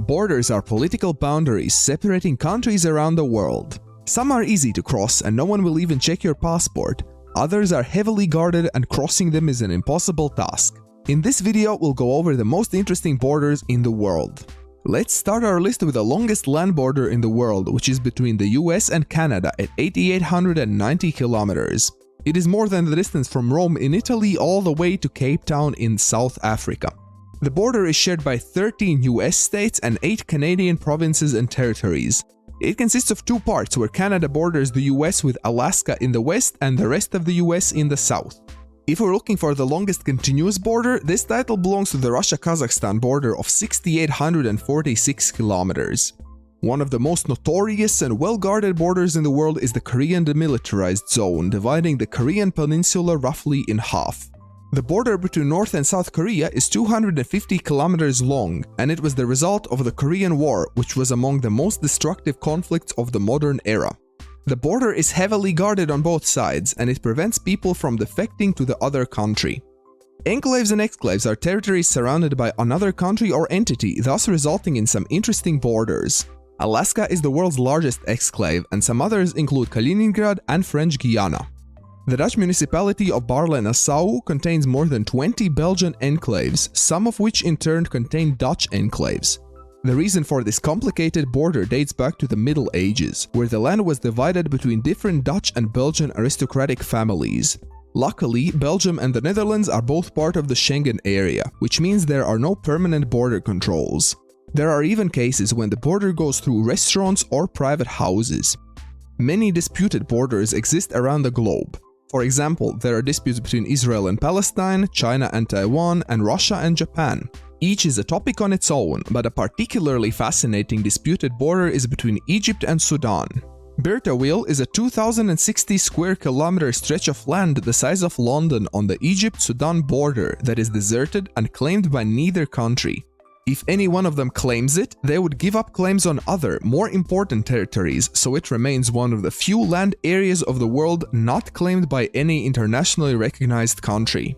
Borders are political boundaries separating countries around the world. Some are easy to cross and no one will even check your passport. Others are heavily guarded and crossing them is an impossible task. In this video, we'll go over the most interesting borders in the world. Let's start our list with the longest land border in the world, which is between the US and Canada at 8,890 kilometers. It is more than the distance from Rome in Italy all the way to Cape Town in South Africa. The border is shared by 13 US states and 8 Canadian provinces and territories. It consists of two parts where Canada borders the US with Alaska in the west and the rest of the US in the south. If we're looking for the longest continuous border, this title belongs to the Russia-Kazakhstan border of 6,846 kilometers. One of the most notorious and well-guarded borders in the world is the Korean Demilitarized Zone, dividing the Korean peninsula roughly in half. The border between North and South Korea is 250 kilometers long, and it was the result of the Korean War, which was among the most destructive conflicts of the modern era. The border is heavily guarded on both sides, and it prevents people from defecting to the other country. Enclaves and exclaves are territories surrounded by another country or entity, thus resulting in some interesting borders. Alaska is the world's largest exclave, and some others include Kaliningrad and French Guiana. The Dutch municipality of Baarle-Nassau contains more than 20 Belgian enclaves, some of which in turn contain Dutch enclaves. The reason for this complicated border dates back to the Middle Ages, where the land was divided between different Dutch and Belgian aristocratic families. Luckily, Belgium and the Netherlands are both part of the Schengen area, which means there are no permanent border controls. There are even cases when the border goes through restaurants or private houses. Many disputed borders exist around the globe. For example, there are disputes between Israel and Palestine, China and Taiwan, and Russia and Japan. Each is a topic on its own, but a particularly fascinating disputed border is between Egypt and Sudan. Bir Tawil is a 2,060 square kilometer stretch of land the size of London on the Egypt-Sudan border that is deserted and claimed by neither country. If any one of them claims it, they would give up claims on other, more important territories, so it remains one of the few land areas of the world not claimed by any internationally recognized country.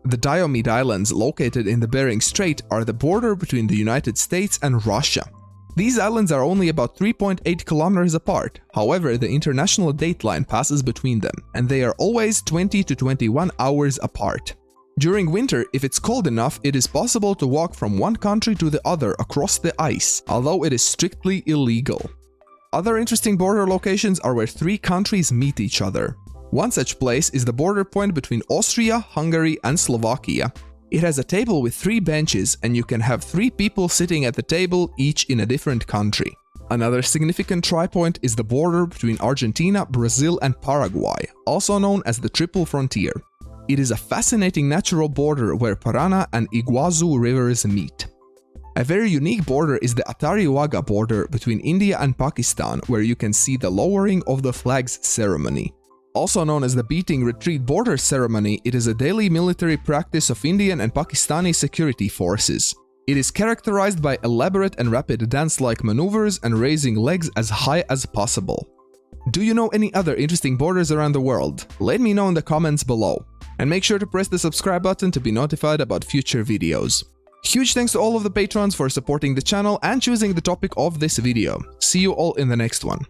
The Diomede Islands, located in the Bering Strait, are the border between the United States and Russia. These islands are only about 3.8 kilometers apart, however the international dateline passes between them, and they are always 20 to 21 hours apart. During winter, if it's cold enough, it is possible to walk from one country to the other across the ice, although it is strictly illegal. Other interesting border locations are where three countries meet each other. One such place is the border point between Austria, Hungary, and Slovakia. It has a table with 3 benches, and you can have 3 people sitting at the table, each in a different country. Another significant tripoint is the border between Argentina, Brazil, and Paraguay, also known as the Triple Frontier. It is a fascinating natural border where Parana and Iguazu rivers meet. A very unique border is the Attari-Wagah border between India and Pakistan, where you can see the lowering of the flags ceremony. Also known as the beating retreat border ceremony, it is a daily military practice of Indian and Pakistani security forces. It is characterized by elaborate and rapid dance-like maneuvers and raising legs as high as possible. Do you know any other interesting borders around the world? Let me know in the comments below. And make sure to press the subscribe button to be notified about future videos. Huge thanks to all of the patrons for supporting the channel and choosing the topic of this video. See you all in the next one.